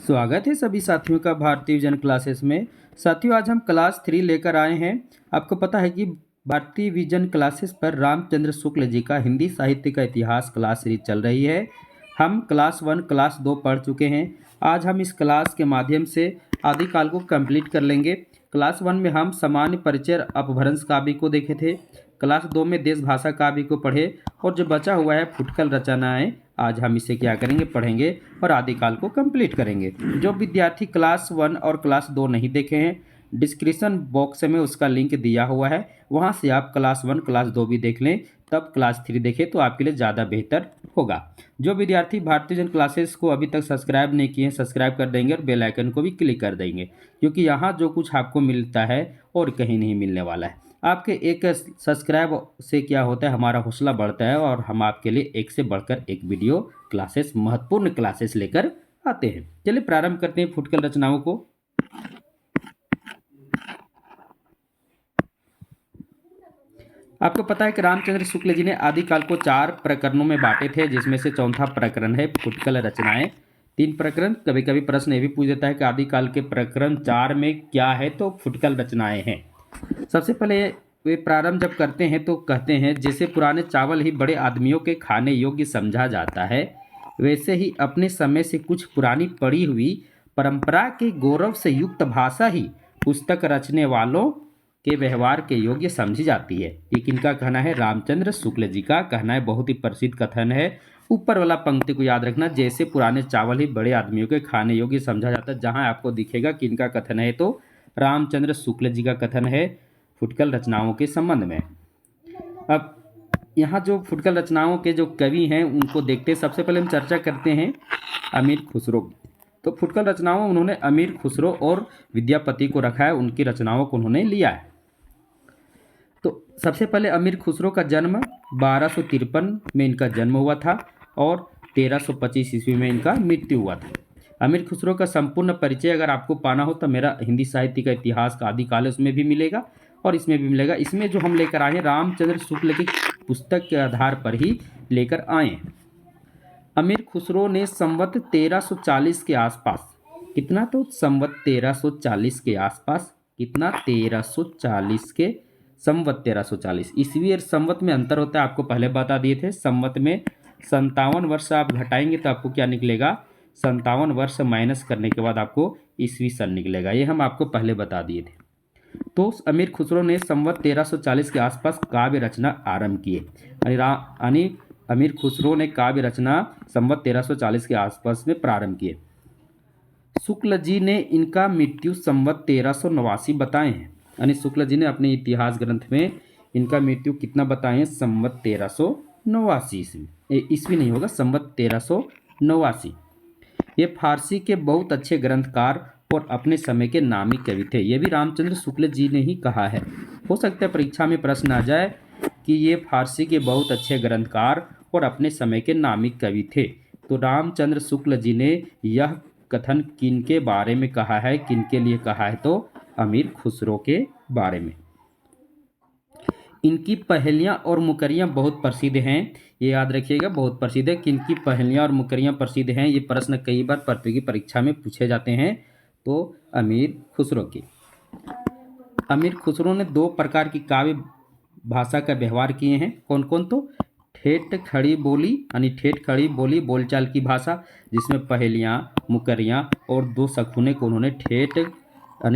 स्वागत है सभी साथियों का भारतीय विजन क्लासेस में। साथियों, आज हम क्लास 3 लेकर आए हैं। आपको पता है कि भारतीय विजन क्लासेस पर रामचंद्र शुक्ल जी का हिंदी साहित्य का इतिहास क्लास सीरीज चल रही है। हम क्लास 1 क्लास 2 पढ़ चुके हैं। आज हम इस क्लास के माध्यम से आदिकाल को कंप्लीट कर लेंगे। क्लास 1 में हम सामान्य परिचय अपभ्रंश काव्य को देखे थे। क्लास 2 में देश भाषा काव्य को पढ़े और जो बचा हुआ है फुटकल रचनाएं, आज हम इसे क्या करेंगे, पढ़ेंगे और आदिकाल को कंप्लीट करेंगे। जो विद्यार्थी क्लास 1 और क्लास 2 नहीं देखे हैं, डिस्क्रिप्शन बॉक्स में उसका लिंक दिया हुआ है, वहां से आप क्लास 1 क्लास 2 भी देख लें, तब क्लास 3 देखें तो आपके लिए ज़्यादा बेहतर होगा। जो विद्यार्थी भारतीय जन क्लासेस को अभी तक सब्सक्राइब नहीं किए हैं, सब्सक्राइब कर देंगे और बेल आइकन को भी क्लिक कर देंगे, क्योंकि यहाँ जो कुछ आपको मिलता है और कहीं नहीं मिलने वाला है। आपके एक सब्सक्राइब से क्या होता है, हमारा हौसला बढ़ता है और हम आपके लिए एक से बढ़कर एक वीडियो क्लासेस, महत्वपूर्ण क्लासेस लेकर आते हैं। चलिए प्रारंभ करते हैं फुटकल रचनाओं को। आपको पता है कि रामचंद्र शुक्ल जी ने आदिकाल को 4 प्रकरणों में बांटे थे, जिसमें से चौथा प्रकरण है फुटकल रचनाएं। 3 प्रकरण। कभी कभी प्रश्न ये भी पूछ देता है कि आदिकाल के प्रकरण 4 में क्या है, तो फुटकल रचनाएं हैं। सबसे पहले वे प्रारंभ जब करते हैं तो कहते हैं, जैसे पुराने चावल ही बड़े आदमियों के खाने योग्य समझा जाता है, वैसे ही अपने समय से कुछ पुरानी पड़ी हुई परंपरा के गौरव से युक्त भाषा ही पुस्तक रचने वालों के व्यवहार के योग्य समझी जाती है। ये किनका कहना है? रामचंद्र शुक्ल जी का कहना है। बहुत ही प्रसिद्ध कथन है। ऊपर वाला पंक्ति को याद रखना, जैसे पुराने चावल ही बड़े आदमियों के खाने योग्य समझा जाता है। जहां आपको दिखेगा किनका कथन है, तो रामचंद्र शुक्ल जी का कथन है फुटकल रचनाओं के संबंध में। अब यहाँ जो फुटकल रचनाओं के जो कवि हैं उनको देखते हैं। सबसे पहले हम चर्चा करते हैं अमीर खुसरो। तो फुटकल रचनाओं उन्होंने अमीर खुसरो और विद्यापति को रखा है, उनकी रचनाओं को उन्होंने लिया है। तो सबसे पहले अमीर खुसरो का जन्म 1253 में इनका जन्म हुआ था और 1325 ईस्वी में इनका मृत्यु हुआ था। अमीर खुसरो का संपूर्ण परिचय अगर आपको पाना हो तो मेरा हिंदी साहित्य का इतिहास का आदिकाल उसमें भी मिलेगा और इसमें भी मिलेगा। इसमें जो हम लेकर आए हैं रामचंद्र शुक्ल की पुस्तक के आधार पर ही लेकर आए हैं। अमीर खुसरो ने संवत 1340 के आसपास, कितना, तो संवत 1340 के आसपास, कितना, 1340 के संवत 1340 ईस्वी और संवत में अंतर होता है, आपको पहले बता दिए थे। संवत में 57 वर्ष आप घटाएंगे तो आपको क्या निकलेगा, 57 वर्ष माइनस करने के बाद आपको ईस्वी सन निकलेगा। ये हम आपको पहले बता दिए थे। तो अमीर खुसरो ने संवत 1340 के आसपास काव्य रचना आरंभ किए। यानी अमीर खुसरो ने काव्य रचना संवत 1340 के आसपास में प्रारंभ किए। शुक्ल जी ने इनका मृत्यु संवत 1389 बताए हैं। यानी शुक्ल जी ने अपने इतिहास ग्रंथ में इनका मृत्यु कितना बताए हैं, संवत 1389 ईस्वी नहीं होगा, संवत 1389। ये फारसी के बहुत अच्छे ग्रंथकार और अपने समय के नामी कवि थे। ये भी रामचंद्र शुक्ल जी ने ही कहा है। हो सकता है परीक्षा में प्रश्न आ जाए कि ये फारसी के बहुत अच्छे ग्रंथकार और अपने समय के नामी कवि थे। तो रामचंद्र शुक्ल जी ने यह कथन किनके बारे में कहा है, किनके लिए कहा है, तो अमीर खुसरो के बारे में। इनकी पहेलियाँ और मुकरियाँ बहुत प्रसिद्ध हैं, ये याद रखिएगा, बहुत प्रसिद्ध है। किनकी पहेलियाँ और मुकरियाँ प्रसिद्ध हैं, ये प्रश्न कई बार प्रतियोगी परीक्षा में पूछे जाते हैं। तो अमीर खुसरो की, अमीर खुसरो ने 2 प्रकार की काव्य भाषा का व्यवहार किए हैं। कौन कौन? तो ठेठ खड़ी बोली, यानी ठेठ खड़ी बोली बोलचाल की भाषा, जिसमें पहेलियाँ, मुकरियाँ और 2 शकुने को उन्होंने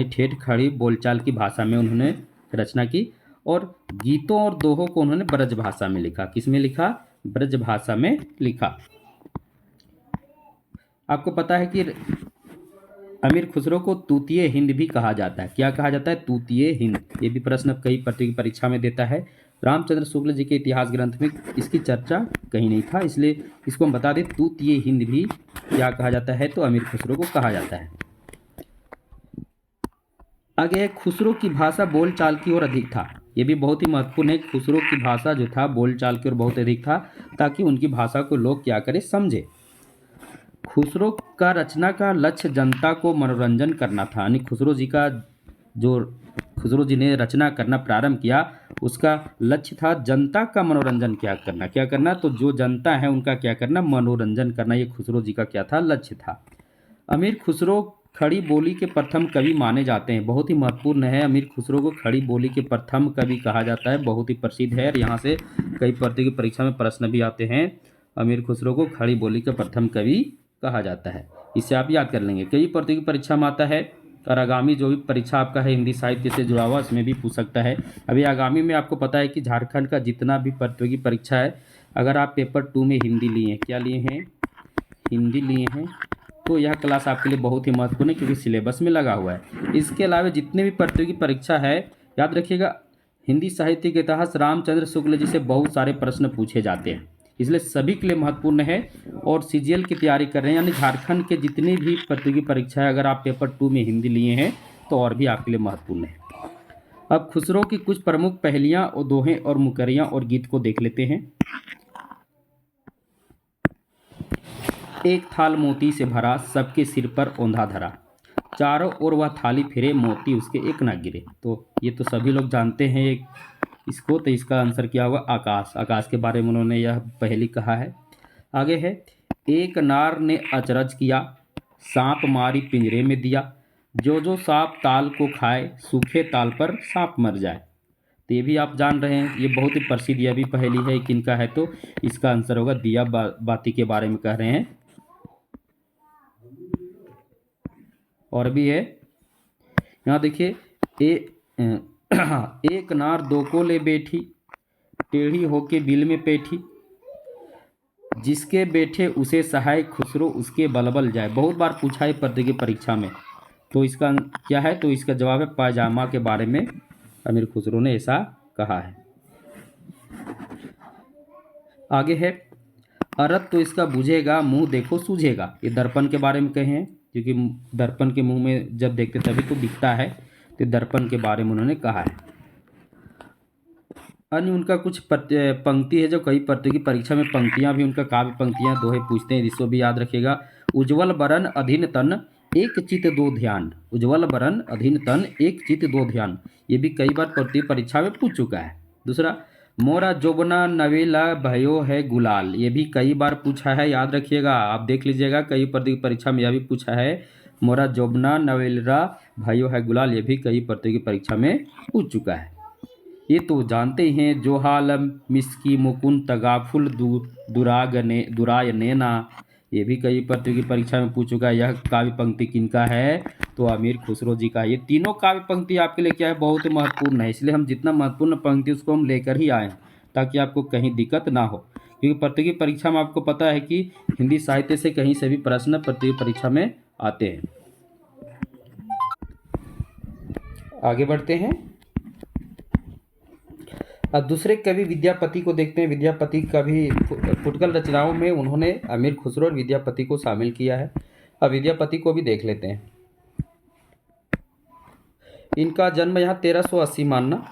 ठेठ खड़ी बोलचाल की भाषा में उन्होंने रचना की। और गीतों और दोहों को उन्होंने ब्रज भाषा में लिखा। किस में लिखा? ब्रज भाषा में लिखा। आपको पता है कि अमीर खुसरो को तूतीय हिंद भी कहा जाता है। क्या कहा जाता है? तूतीय हिंद। ये भी प्रश्न कई प्रतियोगी परीक्षा में देता है। रामचंद्र शुक्ल जी के इतिहास ग्रंथ में इसकी चर्चा कहीं नहीं था, इसलिए इसको हम बता दें, तूतीय हिंद भी क्या कहा जाता है, तो अमीर खुसरो को कहा जाता है। आगे खुसरो की भाषा बोलचाल की ओर अधिक था। ये भी बहुत ही महत्वपूर्ण है। खुसरो की भाषा जो था बोलचाल की ओर बहुत अधिक था, ताकि उनकी भाषा को लोग क्या करें, समझे। खुसरो का रचना का लक्ष्य जनता को मनोरंजन करना था। यानी खुसरो जी ने रचना करना प्रारंभ किया, उसका लक्ष्य था जनता का मनोरंजन क्या करना, तो जो जनता है उनका क्या करना, मनोरंजन करना। ये खुसरो जी का क्या था, लक्ष्य था। अमीर खुसरो खड़ी बोली के प्रथम कवि माने जाते हैं। बहुत ही महत्वपूर्ण है, अमीर खुसरो को खड़ी बोली के प्रथम कवि कहा जाता है, बहुत ही प्रसिद्ध है और यहाँ से कई प्रतियोगी परीक्षा में प्रश्न भी आते हैं। अमीर खुसरो को खड़ी बोली के प्रथम कवि कहा जाता है, इसे आप याद कर लेंगे। कई प्रतियोगी परीक्षा में आता है और आगामी जो भी परीक्षा आपका है हिंदी साहित्य से जुड़ा हुआ उसमें भी पूछ सकता है। अभी आगामी में आपको पता है कि झारखंड का जितना भी प्रतियोगी परीक्षा है, अगर आप पेपर 2 में हिंदी लिए हैं, क्या लिए हैं, हिंदी लिए हैं, तो यह क्लास आपके लिए बहुत ही महत्वपूर्ण है क्योंकि सिलेबस में लगा हुआ है। इसके अलावा जितने भी प्रतियोगी परीक्षा है, याद रखिएगा हिंदी साहित्य के इतिहास रामचंद्र शुक्ल जी से बहुत सारे प्रश्न पूछे जाते हैं, इसलिए सभी के लिए महत्वपूर्ण है। और सीजीएल की तैयारी कर रहे हैं यानी झारखंड के जितनी भी प्रतियोगी परीक्षा है, अगर आप पेपर 2 में हिंदी लिए हैं तो और भी आपके लिए महत्वपूर्ण है। अब खुसरो की कुछ प्रमुख पहेलियाँ और दोहे और मुकरियाँ और गीत को देख लेते हैं। एक थाल मोती से भरा, सबके सिर पर औंधा धरा, चारों ओर वह थाली फिरे, मोती उसके एक ना गिरे। तो ये तो सभी लोग जानते हैं इसको, तो इसका आंसर क्या होगा, आकाश। आकाश के बारे में उन्होंने यह पहेली कहा है। आगे है, एक नार ने अचरज किया, सांप मारी पिंजरे में दिया, जो जो सांप ताल को खाए, सूखे ताल पर सांप मर जाए। तो ये भी आप जान रहे हैं, ये बहुत ही प्रसिद्ध यह भी पहेली है, किनका है, तो इसका आंसर होगा दिया बाती के बारे में कह रहे हैं। और भी है, यहाँ देखिए, एक नार दो को ले बैठी, टेढ़ी होके बिल में बैठी, जिसके बैठे उसे सहाय, खुसरो उसके बलबल जाए। बहुत बार पूछा है प्रतियोगी परीक्षा में, तो इसका क्या है, तो इसका जवाब है पायजामा के बारे में अमीर खुसरो ने ऐसा कहा है। आगे है, अरत तो इसका बुझेगा, मुंह देखो सूझेगा। ये दर्पण के बारे में कहे हैं, क्योंकि दर्पण के मुंह में जब देखते तभी तो दिखता है, तो दर्पण के बारे में उन्होंने कहा है। अन्य उनका कुछ पंक्ति है जो कई प्रतियोगी परीक्षा में पंक्तियां भी, उनका काव्य पंक्तियां दोहे पूछते हैं, इसको भी याद रखिएगा। उज्ज्वल बरन अधीन तन, एक चित दो ध्यान। उज्ज्वल बरन अधीन तन, एक चित दो ध्यान, ये भी कई बार प्रतियोगी परीक्षा में पूछ चुका है। दूसरा, मोरा जोबना नवेला भयो है गुलाल, ये भी कई बार पूछा है, याद रखिएगा, आप देख लीजिएगा, कई प्रतियोगी परीक्षा में यह भी पूछा है। मोरा जोबना नवेला भयो है गुलाल, ये भी कई प्रतियोगी परीक्षा में पूछ चुका है। ये तो जानते ही हैं, जो हालम मिसकी मुकुंद तगाफुल दुराय नैना, ये भी कई प्रतियोगी परीक्षा में पूछ चुका है। यह काव्य पंक्ति किनका है, तो अमीर खुसरो जी का। ये तीनों काव्य पंक्ति आपके लिए क्या है, बहुत ही महत्वपूर्ण है, इसलिए हम जितना महत्वपूर्ण पंक्ति उसको हम लेकर ही आए ताकि आपको कहीं दिक्कत ना हो, क्योंकि प्रतियोगी परीक्षा में आपको पता है कि हिंदी साहित्य से कहीं से भी प्रश्न प्रतियोगी परीक्षा में आते हैं। आगे बढ़ते हैं, अब दूसरे कवि विद्यापति को देखते हैं। विद्यापति कवि फुटकल रचनाओं में उन्होंने अमीर खुसरो और विद्यापति को शामिल किया है। अब विद्यापति को भी देख लेते हैं। इनका जन्म यहाँ 1380 मानना,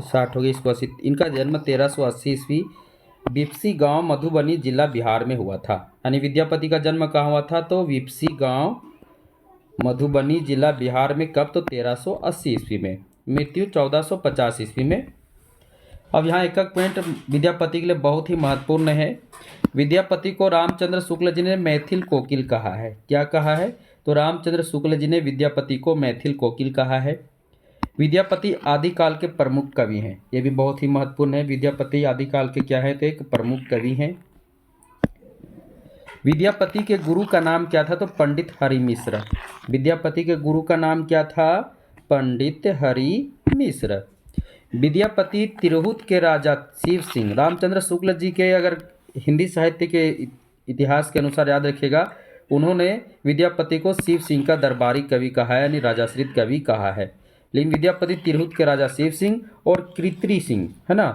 60 हो गई, इसको 80। इनका जन्म 1380 ईस्वी विप्सी गांव मधुबनी जिला बिहार में हुआ था। यानी विद्यापति का जन्म कहाँ हुआ था, तो विप्सी गांव मधुबनी जिला बिहार में। कब, तो 1380 ईस्वी में। मृत्यु 1450 ईस्वी में। अब यहाँ एक एक पॉइंट विद्यापति के लिए बहुत ही महत्वपूर्ण है। विद्यापति को रामचंद्र शुक्ल जी ने मैथिल कोकिल कहा है। क्या कहा है, तो रामचंद्र शुक्ल जी ने विद्यापति को मैथिल कोकिल कहा है। विद्यापति आदिकाल के प्रमुख कवि हैं, ये भी बहुत ही महत्वपूर्ण है। विद्यापति आदिकाल के क्या है, तो एक प्रमुख कवि हैं। विद्यापति के गुरु का नाम क्या था, तो पंडित हरि मिश्र। विद्यापति के गुरु का नाम क्या था, पंडित हरि मिश्र। विद्यापति तिरहुत के राजा शिव सिंह, रामचंद्र शुक्ल जी के अगर हिंदी साहित्य के इतिहास के अनुसार याद रखिएगा, उन्होंने विद्यापति को शिव सिंह का दरबारी कवि कहा है, यानी राजाश्रित कवि कहा है। लेकिन विद्यापति तिरहुत के राजा शिव सिंह और कीर्ति सिंह, है ना,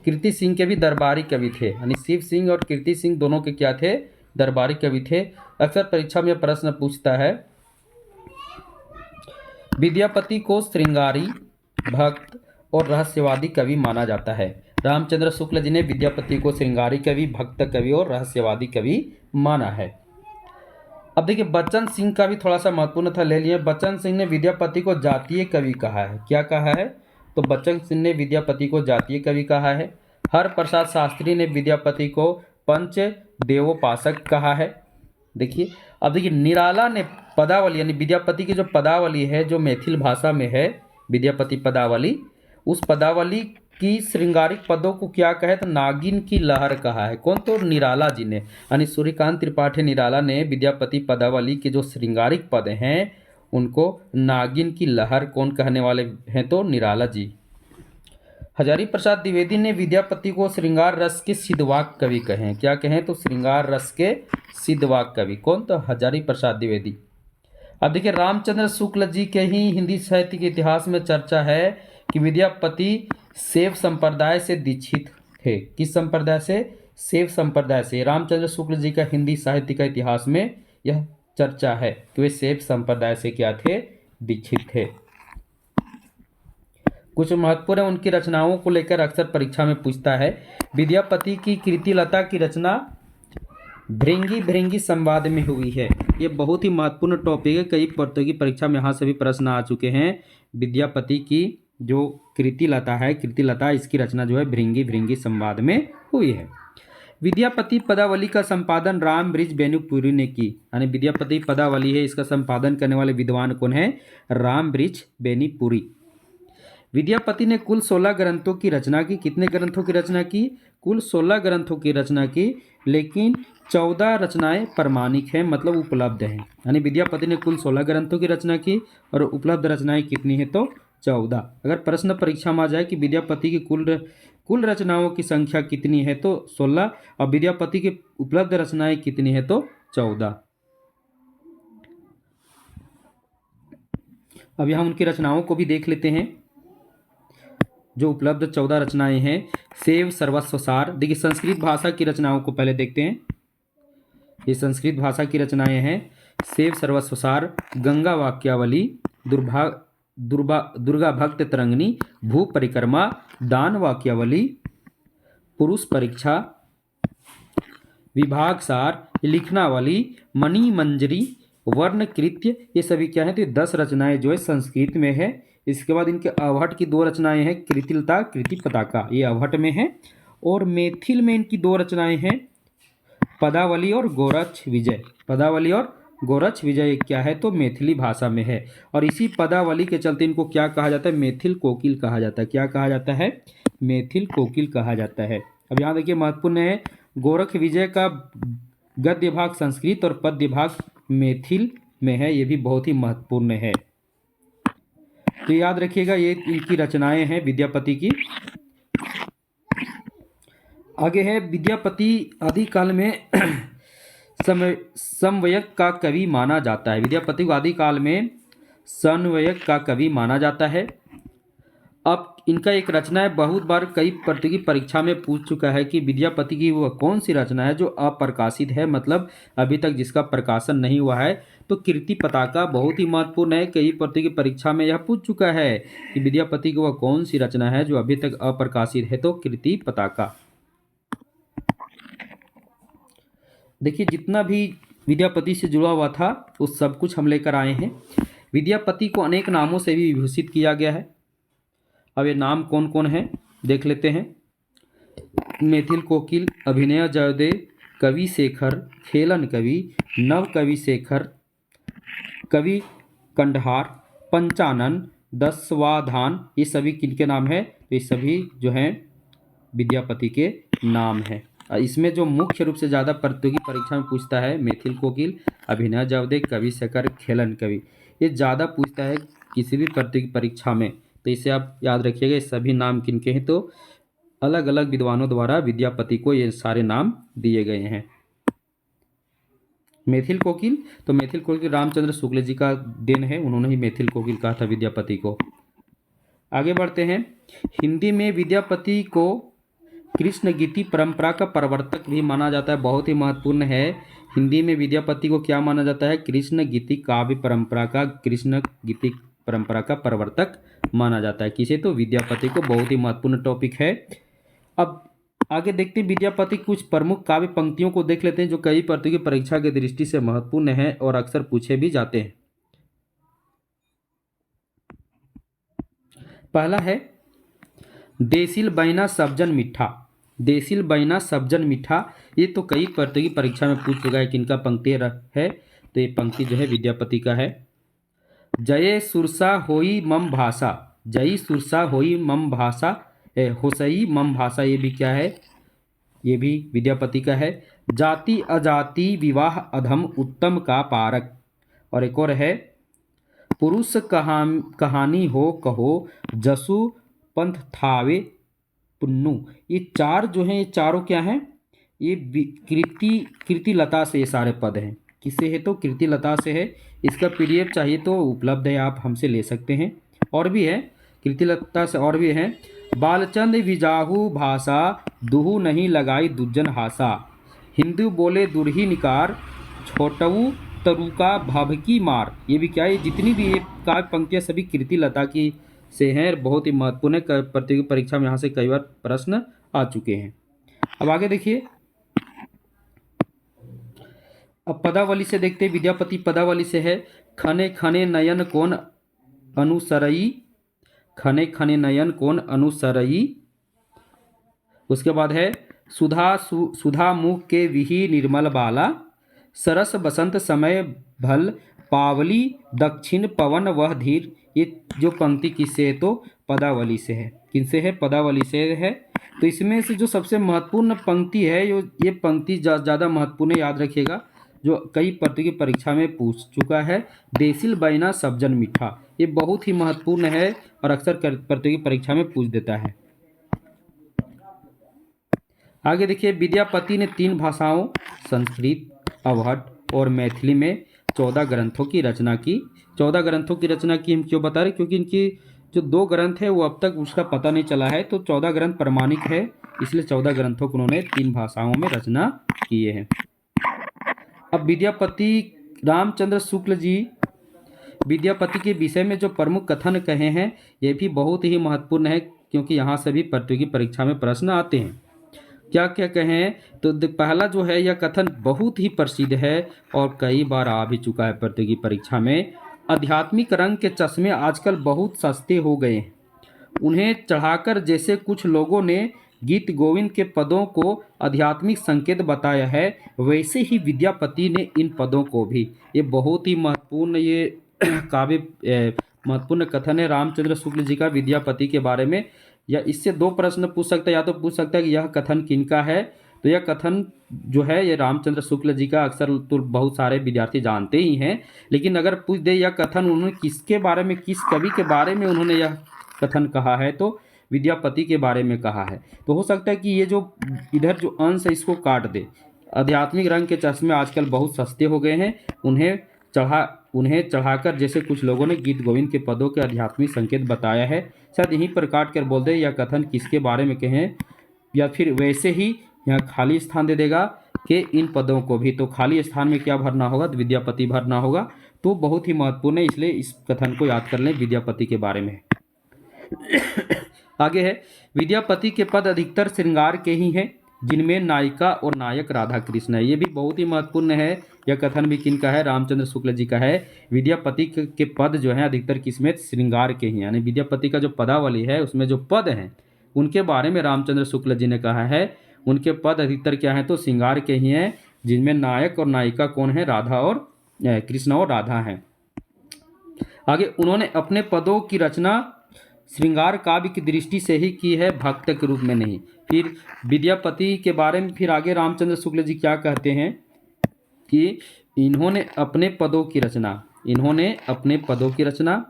कीर्ति सिंह के भी दरबारी कवि थे, यानी शिव सिंह और कीर्ति सिंह दोनों के क्या थे, दरबारी कवि थे। अक्सर परीक्षा में प्रश्न पूछता है। विद्यापति को श्रृंगारी, भक्त और रहस्यवादी कवि माना जाता है। रामचंद्र शुक्ल जी ने विद्यापति को श्रृंगारी कवि, भक्त कवि और रहस्यवादी कवि माना है। अब देखिए, बच्चन सिंह का भी थोड़ा सा महत्वपूर्ण था, ले लिए। बच्चन सिंह ने विद्यापति को जातीय कवि कहा है। क्या कहा है, तो बच्चन सिंह ने विद्यापति को जातीय कवि कहा है। हर प्रसाद शास्त्री ने विद्यापति को पंच देवोपासक कहा है। देखिए, अब देखिए, निराला ने पदावली यानी विद्यापति की जो पदावली है, जो मैथिल भाषा में है विद्यापति पदावली, उस पदावली की श्रृंगारिक पदों को क्या कहे तो नागिन की लहर कहा है। कौन? तो निराला जी ने, यानी सूर्यकांत त्रिपाठी निराला ने विद्यापति पदावली के जो श्रृंगारिक पद हैं उनको नागिन की लहर कौन कहने वाले हैं? तो निराला जी। हजारी प्रसाद द्विवेदी ने विद्यापति को श्रृंगार रस के सिद्धवाक कवि कहे हैं। क्या कहें? तो श्रृंगार रस के सिद्धवाक कवि। कौन? तो हजारी प्रसाद द्विवेदी। अब देखिए, रामचंद्र शुक्ल जी के ही हिंदी साहित्य के इतिहास में चर्चा है कि विद्यापति शैव संप्रदाय से दीक्षित थे। किस संप्रदाय से? शैव संप्रदाय से। रामचंद्र शुक्ल जी का हिंदी साहित्य का इतिहास में यह चर्चा है कि वे शैव संप्रदाय से क्या थे? दीक्षित थे। कुछ महत्वपूर्ण उनकी रचनाओं को लेकर अक्सर परीक्षा में पूछता है। विद्यापति की कृतिलता की रचना भृंगी भृंगी संवाद में हुई है। ये बहुत ही महत्वपूर्ण टॉपिक है, कई प्रतियोगी परीक्षा में यहाँ से भी प्रश्न आ चुके हैं। विद्यापति की जो कृतिलता है, कृतिलता, इसकी रचना जो है भृंगी भृंगी संवाद में हुई है। विद्यापति पदावली का संपादन रामबृज बेनीपुरी ने की, यानी विद्यापति पदावली है, इसका संपादन करने वाले विद्वान कौन है? रामबृज बेनीपुरी। विद्यापति ने कुल 16 ग्रंथों की रचना की। कितने ग्रंथों की रचना की? कुल 16 ग्रंथों की रचना की, लेकिन 14 रचनाएं प्रमाणिक हैं, मतलब उपलब्ध हैं। यानी विद्यापति ने कुल 16 ग्रंथों की रचना की और उपलब्ध रचनाएं कितनी है? तो 14। अगर प्रश्न परीक्षा में आ जाए कि विद्यापति की कुल रचनाओं की संख्या कितनी है? तो 16, और विद्यापति की उपलब्ध रचनाएं कितनी है? तो 14। अब यहाँ उनकी रचनाओं को भी देख लेते हैं। जो उपलब्ध 14 रचनाएं हैं। शैव सर्वस्व सार। देखिए, संस्कृत भाषा की रचनाओं को पहले देखते हैं। ये संस्कृत भाषा की रचनाएं हैं। शैव सर्वस्व सार, गंगा वाक्यावली, दुर्गा भक्त तरंगिणी, भू परिक्रमा, दान वाक्यावली, पुरुष परीक्षा, विभाग सार, लिखनावली, मणि मंजरी, वर्ण कृत्य, ये सभी क्या है? तो 10 रचनाएं जो है संस्कृत में है। इसके बाद इनके अवहट की 2 रचनाएं हैं, कृतिलता, कृति पताका, ये अवहट में है। और मैथिल में इनकी 2 रचनाएं हैं, पदावली और गोरक्ष विजय। पदावली और गोरक्ष विजय क्या है? तो मैथिली भाषा में है। और इसी पदावली के चलते इनको क्या कहा जाता है? मैथिल कोकिल कहा जाता है। क्या कहा जाता है? मैथिल कोकिल कहा जाता है। अब यहाँ देखिए, महत्वपूर्ण है, गोरक्ष विजय का गद्य भाग संस्कृत और पद्य भाग मैथिल में है। ये भी बहुत ही महत्वपूर्ण है, तो याद रखिएगा, ये इनकी रचनाएं हैं विद्यापति की। आगे है, विद्यापति आदिकाल में समवयक का कवि माना जाता है। विद्यापति को आदिकाल में समवयक का कवि माना जाता है। अब इनका एक रचना है, बहुत बार कई प्रतियोगी परीक्षा में पूछ चुका है कि विद्यापति की वह कौन सी रचना है जो अप्रकाशित है, मतलब अभी तक जिसका प्रकाशन नहीं हुआ है। तो कृति पताका बहुत ही महत्वपूर्ण है, कई प्रतियोगी परीक्षा में यह पूछ चुका है कि विद्यापति की वह कौन सी रचना है जो अभी तक अप्रकाशित है। तो कृति पताका। देखिए, जितना भी विद्यापति से जुड़ा हुआ था वो सब कुछ हम लेकर आए हैं। विद्यापति को अनेक नामों से भी विभूषित किया गया है। अब ये नाम कौन कौन है देख लेते हैं। मैथिल कोकिल, अभिनय जयदेव, कवि शेखर, खेलन कवि, नव कवि शेखर, कवि कंडहार, पंचानन, दशवाधान, ये सभी किनके नाम है? तो ये सभी जो हैं विद्यापति के नाम हैं। इसमें जो मुख्य रूप से ज़्यादा प्रतियोगी परीक्षा में पूछता है, मैथिल कोकिल, अभिनय जयदेव, कवि शेखर, खेलन कवि, ये ज़्यादा पूछता है किसी भी प्रतियोगी परीक्षा में। तो इसे आप याद रखिएगा, ये सभी नाम किनके हैं? तो अलग अलग विद्वानों द्वारा विद्यापति को ये सारे नाम दिए गए हैं। मैथिल कोकिल, तो मैथिल कोकिल रामचंद्र शुक्ल जी का देन है, उन्होंने ही मैथिल कोकिल कहा था विद्यापति को। आगे बढ़ते हैं। हिंदी में विद्यापति को कृष्ण गीति परंपरा का प्रवर्तक भी माना जाता है, बहुत ही महत्वपूर्ण है। हिंदी में विद्यापति को क्या माना जाता है? कृष्ण गीति काव्य परंपरा का, कृष्ण गीति परंपरा का प्रवर्तक माना जाता है। किसे? तो विद्यापति को। बहुत ही महत्वपूर्ण टॉपिक है। अब आगे देखते हैं, विद्यापति कुछ प्रमुख काव्य पंक्तियों को देख लेते हैं जो कई प्रतियोगी परीक्षा की दृष्टि से महत्वपूर्ण है और अक्सर पूछे भी जाते हैं। पहला है, देसिल बैना सब्जन मीठा। देसिल बैना सब्जन मीठा, ये तो कई प्रतियोगी परीक्षा में पूछ चुका है कि इनका पंक्ति है। तो ये पंक्ति जो है विद्यापति का है। जय सुरसा होई मम भाषा, जय सुरसा होई मम भाषा, होसई मम भाषा, ये भी क्या है, ये भी विद्यापति का है। जाति अजाति विवाह अधम उत्तम का पारक, और एक और है, पुरुष कहानी हो कहो जसु पंथ थावे पुन्नु। ये चार जो हैं, ये चारों क्या हैं, ये कृतिलता से ये सारे पद हैं। किससे है, तो कृतिलता से है। इसका पीडीएफ चाहिए तो उपलब्ध है, आप हमसे ले सकते हैं। और भी है कृतिलता से, और भी है। बालचंद विजाहू भाषा, दुहु नहीं लगाई दुज्जन हासा, हिंदू बोले दुरही निकार, छोटऊ तरुका भाभकी मार। ये भी क्या है, जितनी भी ये काव्य पंक्तियाँ सभी कृतिलता की से हैं, बहुत ही महत्वपूर्ण है। प्रतियोगी परीक्षा में यहाँ से कई बार प्रश्न आ चुके हैं। अब आगे देखिए, अब पदावली से देखते हैं। विद्यापति पदावली से है, खने खने नयन कौन अनुसरई, खने खने नयन कौन अनुसरई। उसके बाद है, सुधा मुख के विही निर्मल बाला, सरस बसंत समय भल पावली, दक्षिण पवन वह धीर। ये जो पंक्ति किससे है, तो पदावली से है। किनसे है, पदावली से है। तो इसमें से जो सबसे महत्वपूर्ण पंक्ति है, ये पंक्ति ज़्यादा महत्वपूर्ण, याद रखिएगा, जो कई प्रतियोगी परीक्षा में पूछ चुका है। देसिल बैना सब्जन मीठा, ये बहुत ही महत्वपूर्ण है और अक्सर प्रतियोगी परीक्षा में पूछ देता है। आगे देखिए, विद्यापति ने 3 भाषाओं संस्कृत, अवहट और मैथिली में 14 ग्रंथों की रचना की। 14 ग्रंथों की रचना की हम क्यों बता रहे, क्योंकि इनकी जो 2 ग्रंथ है वो अब तक उसका पता नहीं चला है, तो 14 ग्रंथ प्रमाणिक है, इसलिए 14 ग्रंथों को उन्होंने 3 भाषाओं में रचना किए हैं। अब विद्यापति रामचंद्र शुक्ल जी विद्यापति के विषय में जो प्रमुख कथन कहे हैं, ये भी बहुत ही महत्वपूर्ण है, क्योंकि यहाँ से भी प्रतियोगी परीक्षा में प्रश्न आते हैं। क्या क्या कहें, तो पहला जो है, यह कथन बहुत ही प्रसिद्ध है और कई बार आ भी चुका है प्रतियोगी परीक्षा में। आध्यात्मिक रंग के चश्मे आजकल बहुत सस्ते हो गए हैं, उन्हें चढ़ाकर जैसे कुछ लोगों ने गीत गोविंद के पदों को आध्यात्मिक संकेत बताया है, वैसे ही विद्यापति ने इन पदों को भी। ये बहुत ही महत्वपूर्ण, ये काव्य महत्वपूर्ण कथन है रामचंद्र शुक्ल जी का विद्यापति के बारे में। या इससे 2 प्रश्न पूछ सकता है, या तो पूछ सकता है कि यह कथन किनका है, तो यह कथन जो है ये रामचंद्र शुक्ल जी का, अक्सर तो बहुत सारे विद्यार्थी जानते ही हैं, लेकिन अगर पूछ दे यह कथन उन्होंने किसके बारे में, किस कवि के बारे में उन्होंने यह कथन कहा है, तो विद्यापति के बारे में कहा है। तो हो सकता है कि ये जो इधर जो अंश है इसको काट दे। आध्यात्मिक रंग के चश्मे आजकल बहुत सस्ते हो गए हैं, उन्हें चढ़ाकर जैसे कुछ लोगों ने गीत गोविंद के पदों के आध्यात्मिक संकेत बताया है। शायद यहीं पर काट कर बोल दे यह कथन किसके बारे में कहें, या फिर वैसे ही यहाँ खाली स्थान दे देगा कि इन पदों को भी, तो खाली स्थान में क्या भरना होगा, तो विद्यापति भरना होगा। तो बहुत ही महत्वपूर्ण है, इसलिए इस कथन को याद कर लें, विद्यापति के बारे में। आगे है, विद्यापति के पद अधिकतर श्रृंगार के ही हैं, जिनमें नायिका और नायक राधा कृष्ण है। ये भी बहुत ही महत्वपूर्ण है। यह कथन भी किनका है, रामचंद्र शुक्ल जी का है। विद्यापति के पद जो हैं अधिकतर किसमें, श्रृंगार के ही, यानी विद्यापति का जो पदावली है उसमें जो पद हैं उनके बारे में रामचंद्र शुक्ल जी ने कहा है, उनके पद अधिकतर क्या हैं, तो श्रृंगार के ही हैं, जिनमें नायक और नायिका कौन है, राधा और कृष्ण और राधा हैं। आगे, उन्होंने अपने पदों की रचना श्रृंगार काव्य की दृष्टि से ही की है, भक्त के रूप में नहीं। फिर विद्यापति के बारे में फिर आगे रामचंद्र शुक्ल जी क्या कहते हैं कि इन्होंने अपने पदों की रचना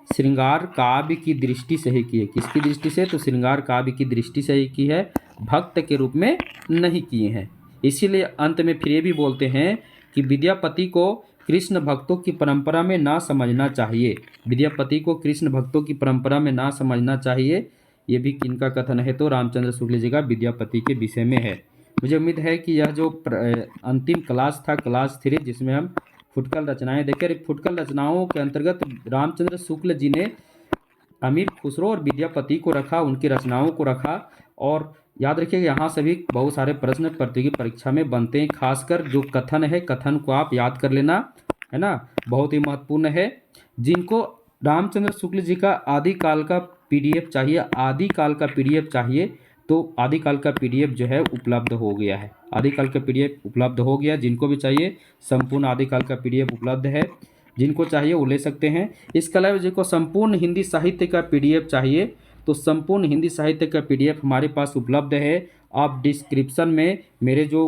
श्रृंगार काव्य की दृष्टि से ही की है। किसकी दृष्टि से, तो श्रृंगार काव्य की दृष्टि से ही की है, भक्त के रूप में नहीं किए हैं। इसीलिए अंत में फिर ये भी बोलते हैं कि विद्यापति को कृष्ण भक्तों की परंपरा में ना समझना चाहिए, विद्यापति को कृष्ण भक्तों की परंपरा में ना समझना चाहिए। ये भी किनका कथन है, तो रामचंद्र शुक्ल जी का विद्यापति के विषय में है। मुझे उम्मीद है कि यह जो अंतिम क्लास था, क्लास 3, जिसमें हम फुटकल रचनाएं देखे, फुटकल रचनाओं के अंतर्गत रामचंद्र शुक्ल जी ने अमीर खुसरो और विद्यापति को रखा, उनकी रचनाओं को रखा। और याद रखिएगा यहाँ से भी बहुत सारे प्रश्न प्रतियोगी परीक्षा में बनते हैं, खासकर जो कथन है, कथन को आप याद कर लेना, है ना, बहुत ही महत्वपूर्ण है। जिनको रामचंद्र शुक्ल जी का आदिकाल का पीडीएफ चाहिए, तो आदिकाल का पीडीएफ जो है उपलब्ध हो गया है। आदिकाल का पीडीएफ उपलब्ध हो गया, जिनको भी चाहिए संपूर्ण आदिकाल का पीडीएफ उपलब्ध है, जिनको चाहिए वो ले सकते हैं। इसके अलावा जिनको संपूर्ण हिंदी साहित्य का पीडीएफ चाहिए तो संपूर्ण हिंदी साहित्य का पीडीएफ हमारे पास उपलब्ध है। आप डिस्क्रिप्शन में मेरे जो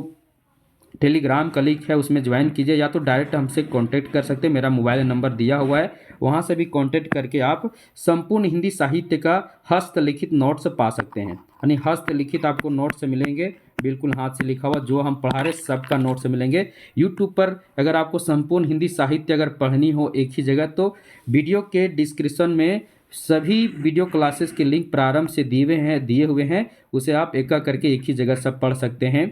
टेलीग्राम का लिंक है उसमें ज्वाइन कीजिए, या तो डायरेक्ट हमसे कांटेक्ट कर सकते हैं, मेरा मोबाइल नंबर दिया हुआ है, वहाँ से भी कांटेक्ट करके आप संपूर्ण हिंदी साहित्य का हस्तलिखित नोट्स पा सकते हैं। यानी हस्तलिखित आपको नोट्स मिलेंगे, बिल्कुल हाथ से लिखा हुआ, जो हम पढ़ा रहे सबका नोट्स मिलेंगे। यूट्यूब पर अगर आपको संपूर्ण हिंदी साहित्य अगर पढ़नी हो एक ही जगह, तो वीडियो के डिस्क्रिप्शन में सभी वीडियो क्लासेस के लिंक प्रारंभ से दिए हुए हैं, उसे आप एक करके एक ही जगह सब पढ़ सकते हैं।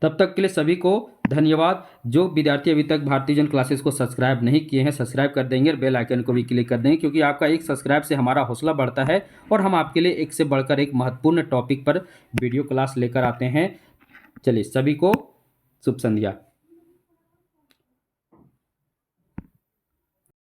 तब तक के लिए सभी को धन्यवाद। जो विद्यार्थी अभी तक भारतीय जन क्लासेस को सब्सक्राइब नहीं किए हैं, सब्सक्राइब कर देंगे और बेल आइकन को भी क्लिक कर देंगे, क्योंकि आपका एक सब्सक्राइब से हमारा हौसला बढ़ता है और हम आपके लिए एक से बढ़कर एक महत्वपूर्ण टॉपिक पर वीडियो क्लास लेकर आते हैं। चलिए, सभी को शुभ संध्या।